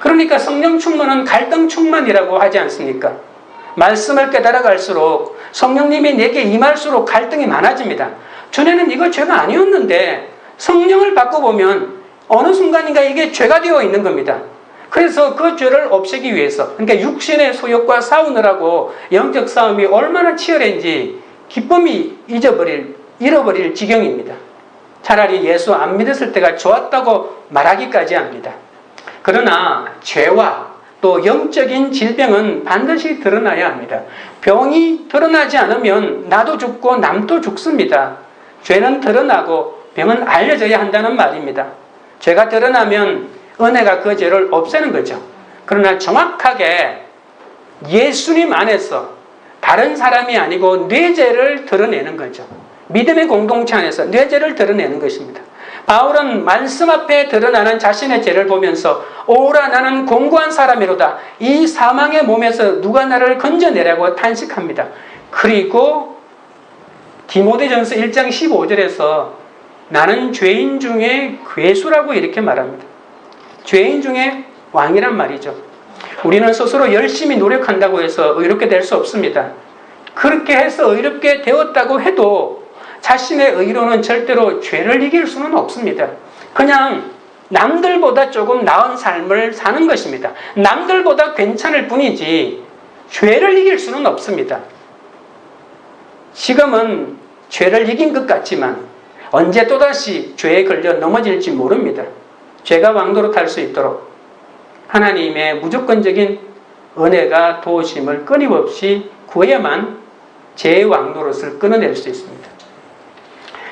그러니까 성령 충만은 갈등 충만이라고 하지 않습니까? 말씀을 깨달아갈수록 성령님이 내게 임할수록 갈등이 많아집니다. 전에는 이거 죄가 아니었는데 성령을 바꿔보면 어느 순간인가 이게 죄가 되어 있는 겁니다. 그래서 그 죄를 없애기 위해서, 그러니까 육신의 소욕과 싸우느라고 영적 싸움이 얼마나 치열한지 기쁨이 잃어버릴 지경입니다. 차라리 예수 안 믿었을 때가 좋았다고 말하기까지 합니다. 그러나 죄와 또 영적인 질병은 반드시 드러나야 합니다. 병이 드러나지 않으면 나도 죽고 남도 죽습니다. 죄는 드러나고 병은 알려져야 한다는 말입니다. 죄가 드러나면 은혜가 그 죄를 없애는 거죠. 그러나 정확하게 예수님 안에서 다른 사람이 아니고 내 죄를 드러내는 거죠. 믿음의 공동체 안에서 내 죄를 드러내는 것입니다. 바울은 말씀 앞에 드러나는 자신의 죄를 보면서 오라 나는 공고한 사람이로다. 이 사망의 몸에서 누가 나를 건져내라고 탄식합니다. 그리고 디모데전서 1장 15절에서 나는 죄인 중에 괴수라고 이렇게 말합니다. 죄인 중에 왕이란 말이죠. 우리는 스스로 열심히 노력한다고 해서 의롭게 될 수 없습니다. 그렇게 해서 의롭게 되었다고 해도 자신의 의로는 절대로 죄를 이길 수는 없습니다. 그냥 남들보다 조금 나은 삶을 사는 것입니다. 남들보다 괜찮을 뿐이지 죄를 이길 수는 없습니다. 지금은 죄를 이긴 것 같지만 언제 또다시 죄에 걸려 넘어질지 모릅니다. 죄가 왕노릇할 수 있도록 하나님의 무조건적인 은혜가 도우심을 끊임없이 구해야만 죄의 왕노릇을 끊어낼 수 있습니다.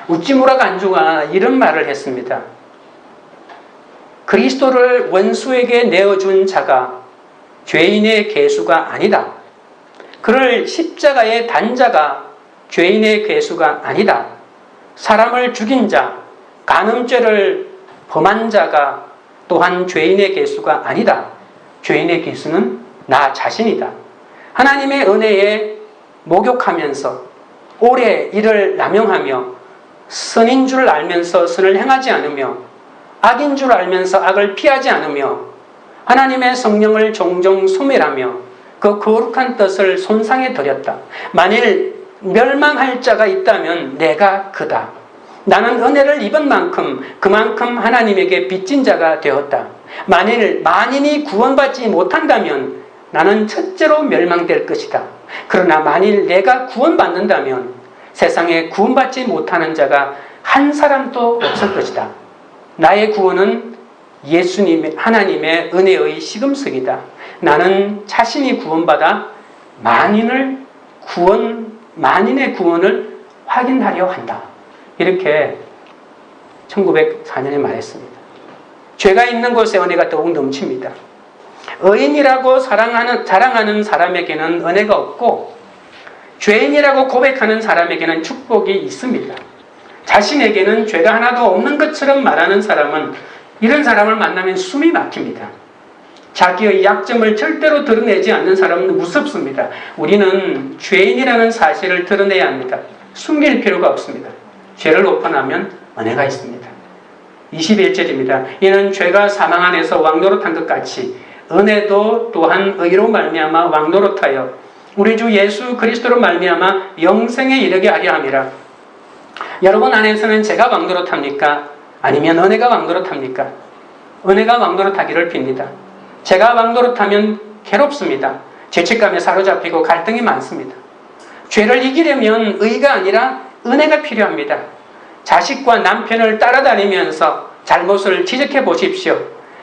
우찌무라 간주가 이런 말을 했습니다. 그리스도를 원수에게 내어준 자가 죄인의 괴수가 아니다. 그를 십자가에 단 자가 죄인의 괴수가 아니다. 사람을 죽인 자, 간음죄를 범한 자가 또한 죄인의 괴수가 아니다. 죄인의 괴수는 나 자신이다. 하나님의 은혜에 목욕하면서 오래 이를 남용하며 선인 줄 알면서 선을 행하지 않으며 악인 줄 알면서 악을 피하지 않으며 하나님의 성령을 종종 소멸하며 그 거룩한 뜻을 손상해 드렸다. 만일 멸망할 자가 있다면 내가 그다. 나는 은혜를 입은 만큼 그만큼 하나님에게 빚진 자가 되었다. 만일 만인이 구원받지 못한다면 나는 첫째로 멸망될 것이다. 그러나 만일 내가 구원받는다면 세상에 구원받지 못하는 자가 한 사람도 없을 것이다. 나의 구원은 예수님 하나님의 은혜의 시금석이다. 나는 자신이 구원받아 만인의 구원을 확인하려 한다. 이렇게 1904년에 말했습니다. 죄가 있는 곳에 은혜가 더욱 넘칩니다. 의인이라고 자랑하는 사람에게는 은혜가 없고 죄인이라고 고백하는 사람에게는 축복이 있습니다. 자신에게는 죄가 하나도 없는 것처럼 말하는 사람은 이런 사람을 만나면 숨이 막힙니다. 자기의 약점을 절대로 드러내지 않는 사람은 무섭습니다. 우리는 죄인이라는 사실을 드러내야 합니다. 숨길 필요가 없습니다. 죄를 오픈하면 은혜가 있습니다. 21절입니다. 이는 죄가 사망 안에서 왕노릇한 것 같이 은혜도 또한 의로 말미암아 왕노릇하여 우리 주 예수 그리스도로 말미암아 영생에 이르게 하려 함이라. 여러분 안에서는 죄가 왕노릇합니까? 아니면 은혜가 왕노릇합니까? 은혜가 왕노릇하기를 빕니다. 죄가 왕노릇하면 괴롭습니다. 죄책감에 사로잡히고 갈등이 많습니다. 죄를 이기려면 의가 아니라 은혜가 필요합니다. 자식과 남편을 따라다니면서 잘못을 지적해 보십시오.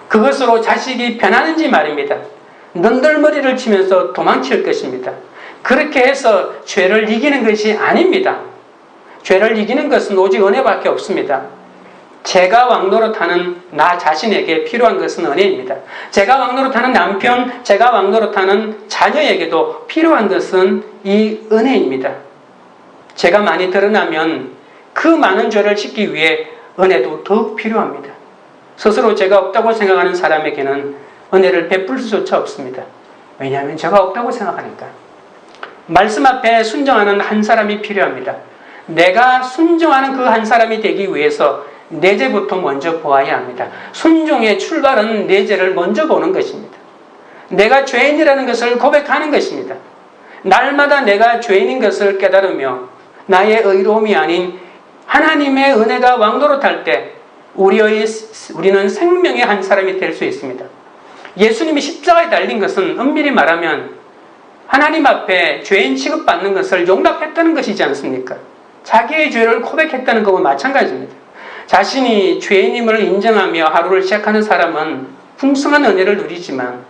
그것으로 자식이 변하는지 말입니다. 능들머리를 치면서 도망칠 것입니다. 그렇게 해서 죄를 이기는 것이 아닙니다. 죄를 이기는 것은 오직 은혜밖에 없습니다. 제가 왕노릇하는 나 자신에게 필요한 것은 은혜입니다. 제가 왕노릇하는 남편, 제가 왕노릇하는 자녀에게도 필요한 것은 이 은혜입니다. 죄가 많이 드러나면 그 많은 죄를 씻기 위해 은혜도 더욱 필요합니다. 스스로 죄가 없다고 생각하는 사람에게는 은혜를 베풀 수조차 없습니다. 왜냐하면 죄가 없다고 생각하니까. 말씀 앞에 순종하는 한 사람이 필요합니다. 내가 순종하는 그 한 사람이 되기 위해서 내 죄부터 먼저 보아야 합니다. 순종의 출발은 내 죄를 먼저 보는 것입니다. 내가 죄인이라는 것을 고백하는 것입니다. 날마다 내가 죄인인 것을 깨달으며 나의 의로움이 아닌 하나님의 은혜가 왕노릇할 때 우리는 생명의 한 사람이 될 수 있습니다. 예수님이 십자가에 달린 것은 엄밀히 말하면 하나님 앞에 죄인 취급받는 것을 용납했다는 것이지 않습니까? 자기의 죄를 고백했다는 것과 마찬가지입니다. 자신이 죄인임을 인정하며 하루를 시작하는 사람은 풍성한 은혜를 누리지만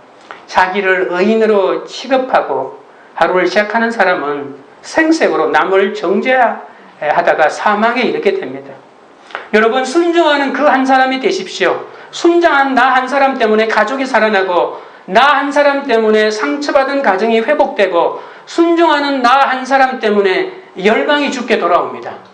자기를 의인으로 취급하고 하루를 시작하는 사람은 생색으로 남을 정죄하다가 사망에 이르게 됩니다. 여러분, 순종하는 그 한 사람이 되십시오. 순종한 나 한 사람 때문에 가족이 살아나고 나 한 사람 때문에 상처받은 가정이 회복되고 순종하는 나 한 사람 때문에 열방이 죽게 돌아옵니다.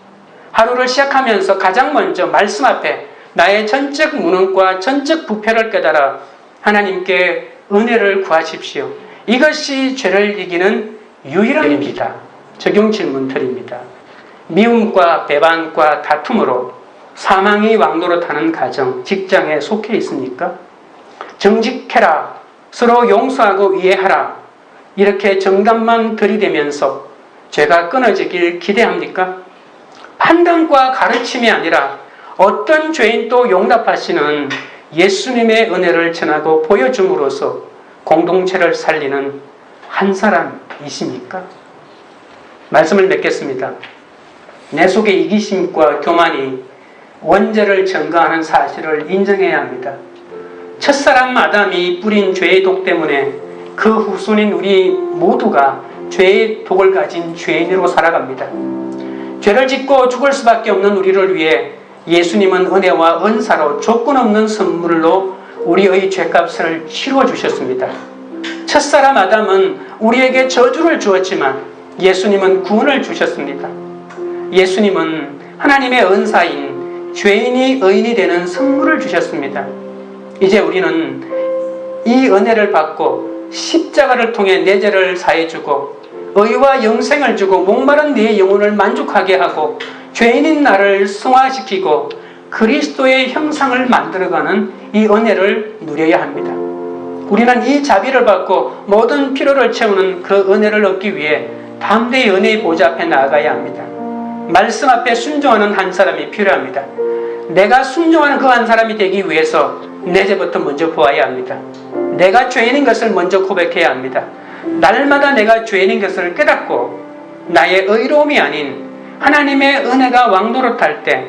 하루를 시작하면서 가장 먼저 말씀 앞에 나의 전적 무능과 전적 부패를 깨달아 하나님께 은혜를 구하십시오. 이것이 죄를 이기는 유일한 길입니다. 적용 질문 드립니다. 미움과 배반과 다툼으로 사망이 왕노릇하는 가정, 직장에 속해 있습니까? 정직해라, 서로 용서하고 이해하라, 이렇게 정답만 들이대면서 죄가 끊어지길 기대합니까? 판단과 가르침이 아니라 어떤 죄인도 용납하시는 예수님의 은혜를 전하고 보여줌으로써 공동체를 살리는 한 사람이십니까? 말씀을 맺겠습니다. 내 속에 이기심과 교만이 원죄를 증거하는 사실을 인정해야 합니다. 첫사람 아담이 뿌린 죄의 독 때문에 그 후손인 우리 모두가 죄의 독을 가진 죄인으로 살아갑니다. 죄를 짓고 죽을 수밖에 없는 우리를 위해 예수님은 은혜와 은사로 조건 없는 선물로 우리의 죄값을 치루어 주셨습니다. 첫사람 아담은 우리에게 저주를 주었지만 예수님은 구원을 주셨습니다. 예수님은 하나님의 은사인 죄인이 의인이 되는 선물을 주셨습니다. 이제 우리는 이 은혜를 받고 십자가를 통해 내 죄를 사해주고 의와 영생을 주고 목마른 네 영혼을 만족하게 하고 죄인인 나를 승화시키고 그리스도의 형상을 만들어가는 이 은혜를 누려야 합니다. 우리는 이 자비를 받고 모든 필요를 채우는 그 은혜를 얻기 위해 담대히 은혜의 보좌 앞에 나아가야 합니다. 말씀 앞에 순종하는 한 사람이 필요합니다. 내가 순종하는 그 한 사람이 되기 위해서 내 죄부터 먼저 보아야 합니다. 내가 죄인인 것을 먼저 고백해야 합니다. 날마다 내가 죄인인 것을 깨닫고 나의 의로움이 아닌 하나님의 은혜가 왕노릇할 때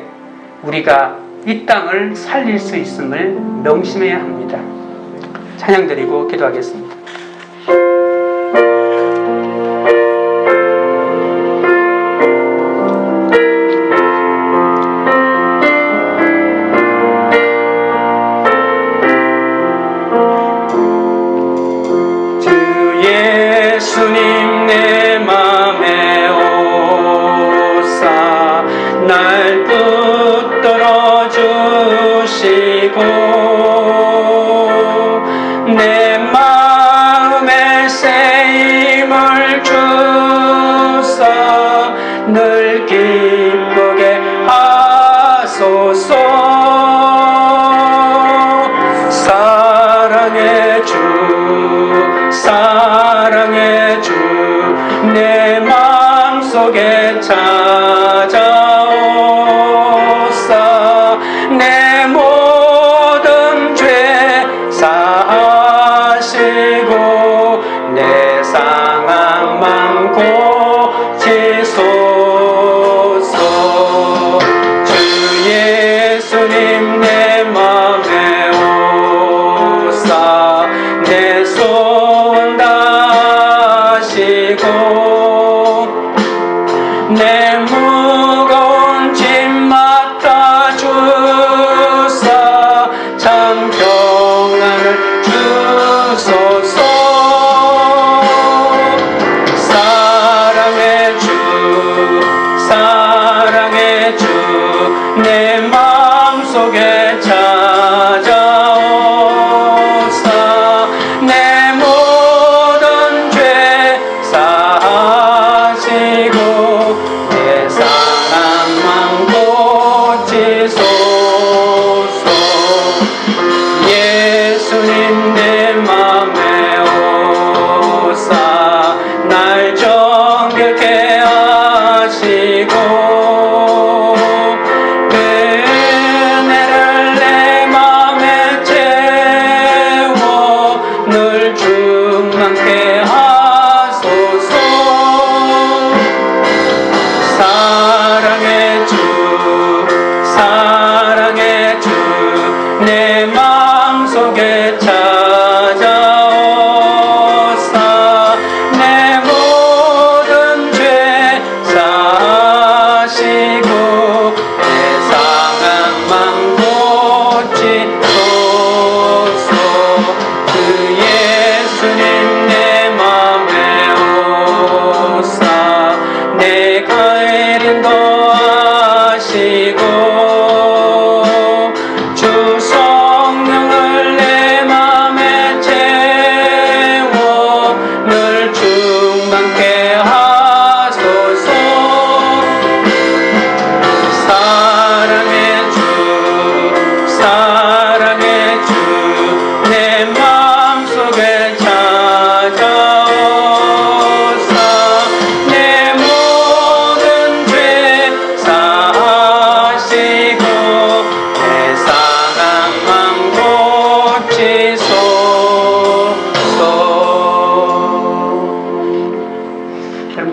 우리가 이 땅을 살릴 수 있음을 명심해야 합니다. 찬양 드리고 기도하겠습니다. 예수님 내 맘에 오사 날 붙들어 주시고 내 마음에 새 힘을 주사 늘 기쁘게 하소서. 사랑의 주 사랑의 주 내 마음속에 찾아오사 내 모든 죄 사하시고 내 상함만 고치소서. 주 예수님 내 맘에 오사 내 손 다시고 내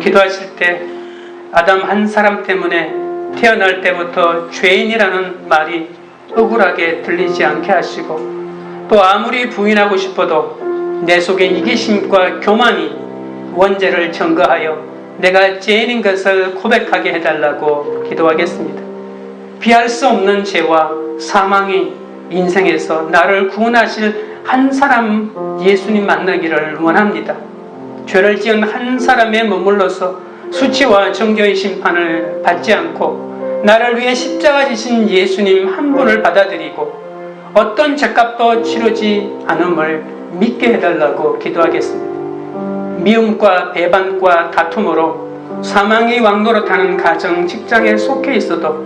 기도하실 때 아담 한 사람 때문에 태어날 때부터 죄인이라는 말이 억울하게 들리지 않게 하시고, 또 아무리 부인하고 싶어도 내 속에 이기심과 교만이 원죄를 증거하여 내가 죄인인 것을 고백하게 해달라고 기도하겠습니다. 피할 수 없는 죄와 사망이 인생에서 나를 구원하실 한 사람 예수님 만나기를 원합니다. 죄를 지은 한 사람에 머물러서 수치와 정죄의 심판을 받지 않고 나를 위해 십자가 지신 예수님 한 분을 받아들이고 어떤 죄값도 치르지 않음을 믿게 해달라고 기도하겠습니다. 미움과 배반과 다툼으로 사망의 왕노릇하는 가정, 직장에 속해 있어도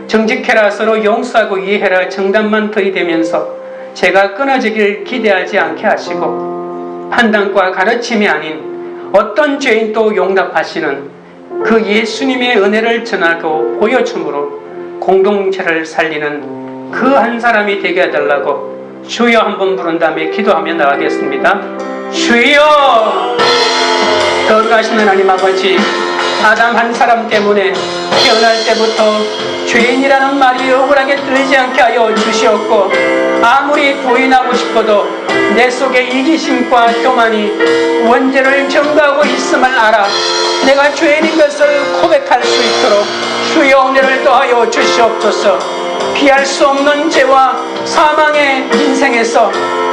정직해라, 서로 용서하고 이해해라 정답만 들이대면서 죄가 끊어지길 기대하지 않게 하시고, 판단과 가르침이 아닌 어떤 죄인도 용납하시는 그 예수님의 은혜를 전하고 보여줌으로 공동체를 살리는 그 한 사람이 되게 해달라고 주여 한번 부른 다음에 기도하며 나가겠습니다. 주여! 거룩하신 하나님 아버지, 아담 한 사람 때문에 태어날 때부터 죄인이라는 말이 억울하게 들리지 않게 하여 주시었고, 아무리 부인하고 싶어도 내 속에 이기심과 교만이 원죄를 증거하고 있음을 알아 내가 죄인인 것을 고백할 수 있도록 주여 은혜를 더하여 주시옵소서. 피할 수 없는 죄와 사망의 인생에서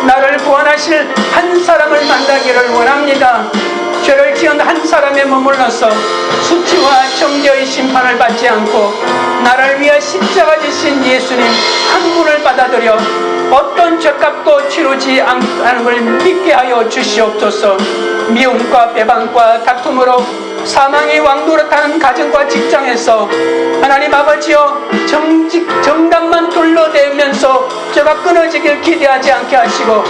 나를 구원하실 한 사람을 만나기를 원합니다. 죄를 지은 한 사람에 머물러서 수치와 정죄의 심판을 받지 않고 나를 위해 십자가 지신 예수님 한 분을 받아들여 어떤 죄값도 치르지 않음을 믿게 하여 주시옵소서. 미움과 배반과 다툼으로 사망의 왕노릇하는 가정과 직장에서 하나님 아버지여 정답만 둘러대면서 죄가 끊어지길 기대하지 않게 하시고,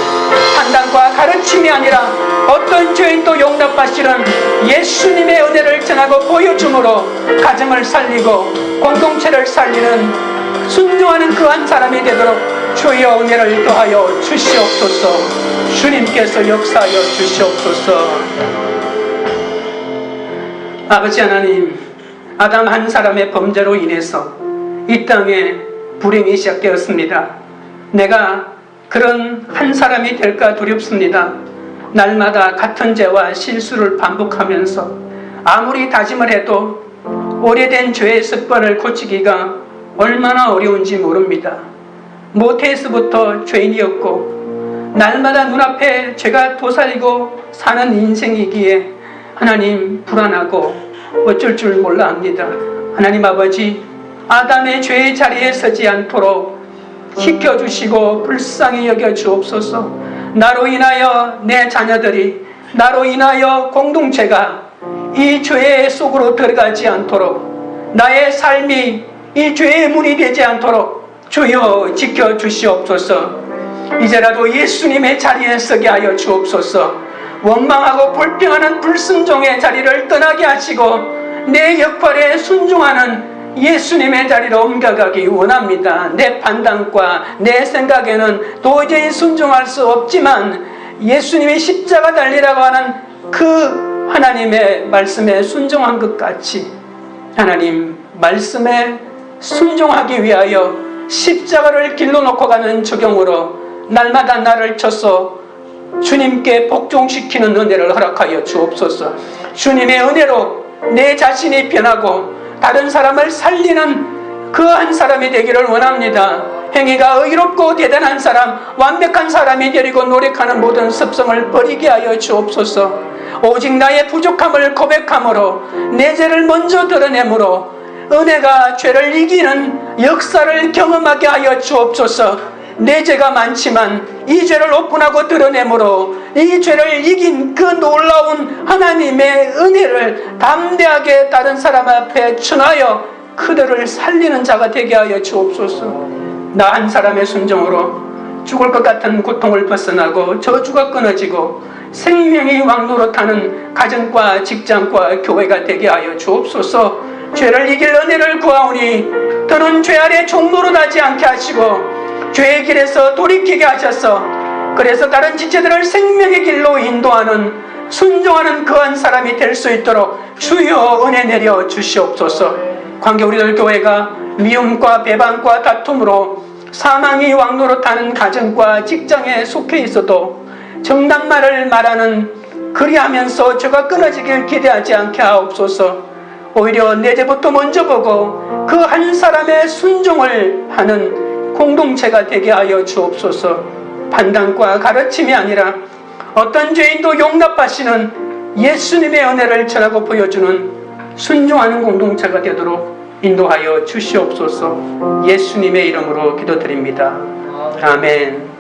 판단과 가르침이 아니라 어떤 죄인도 용납하시는 예수님의 은혜를 전하고 보여줌으로 가정을 살리고 공동체를 살리는 순종하는 그 한 사람이 되도록 주여 은혜를 더하여 주시옵소서. 주님께서 역사하여 주시옵소서. 아버지 하나님, 아담 한 사람의 범죄로 인해서 이 땅에 불행이 시작되었습니다. 내가 그런 한 사람이 될까 두렵습니다. 날마다 같은 죄와 실수를 반복하면서 아무리 다짐을 해도 오래된 죄의 습관을 고치기가 얼마나 어려운지 모릅니다. 모태에서부터 죄인이었고 날마다 눈앞에 죄가 도사리고 사는 인생이기에 하나님 불안하고 어쩔 줄 몰라 합니다. 하나님 아버지, 아담의 죄의 자리에 서지 않도록 지켜주시고 불쌍히 여겨 주옵소서. 나로 인하여 내 자녀들이, 나로 인하여 공동체가 이 죄의 속으로 들어가지 않도록, 나의 삶이 이 죄의 문이 되지 않도록 주여 지켜주시옵소서. 이제라도 예수님의 자리에 서게 하여 주옵소서. 원망하고 불평하는 불순종의 자리를 떠나게 하시고 내 역할에 순종하는 예수님의 자리로 옮겨가기 원합니다. 내 판단과 내 생각에는 도저히 순종할 수 없지만 예수님이 십자가 달리라고 하는 그 하나님의 말씀에 순종한 것 같이 하나님 말씀에 순종하기 위하여 십자가를 길로 놓고 가는 적용으로 날마다 나를 쳐서 주님께 복종시키는 은혜를 허락하여 주옵소서. 주님의 은혜로 내 자신이 변하고 다른 사람을 살리는 그 한 사람이 되기를 원합니다. 행위가 의롭고 대단한 사람, 완벽한 사람이 되리고 노력하는 모든 습성을 버리게 하여 주옵소서. 오직 나의 부족함을 고백함으로 내 죄를 먼저 드러내므로 은혜가 죄를 이기는 역사를 경험하게 하여 주옵소서. 내 죄가 많지만 이 죄를 오픈하고 드러내므로 이 죄를 이긴 그 놀라운 하나님의 은혜를 담대하게 다른 사람 앞에 전하여 그들을 살리는 자가 되게 하여 주옵소서. 나 한 사람의 순종으로 죽을 것 같은 고통을 벗어나고 저주가 끊어지고 생명이 왕노릇하는 가정과 직장과 교회가 되게 하여 주옵소서. 죄를 이길 은혜를 구하오니 더는 죄 아래 종노릇하지 않게 하시고 죄의 길에서 돌이키게 하셔서 그래서 다른 지체들을 생명의 길로 인도하는 순종하는 그 한 사람이 될 수 있도록 주여 은혜 내려 주시옵소서. 관계 우리들 교회가 미움과 배반과 다툼으로 사망이 왕노릇하는 가정과 직장에 속해 있어도 정당말을 말하는 그리하면서 저가 끊어지길 기대하지 않게 하옵소서. 오히려 내 죄부터 먼저 보고 그 한 사람의 순종을 하는 공동체가 되게 하여 주옵소서. 판단과 가르침이 아니라 어떤 죄인도 용납하시는 예수님의 은혜를 전하고 보여주는 순종하는 공동체가 되도록 인도하여 주시옵소서. 예수님의 이름으로 기도드립니다. 아멘.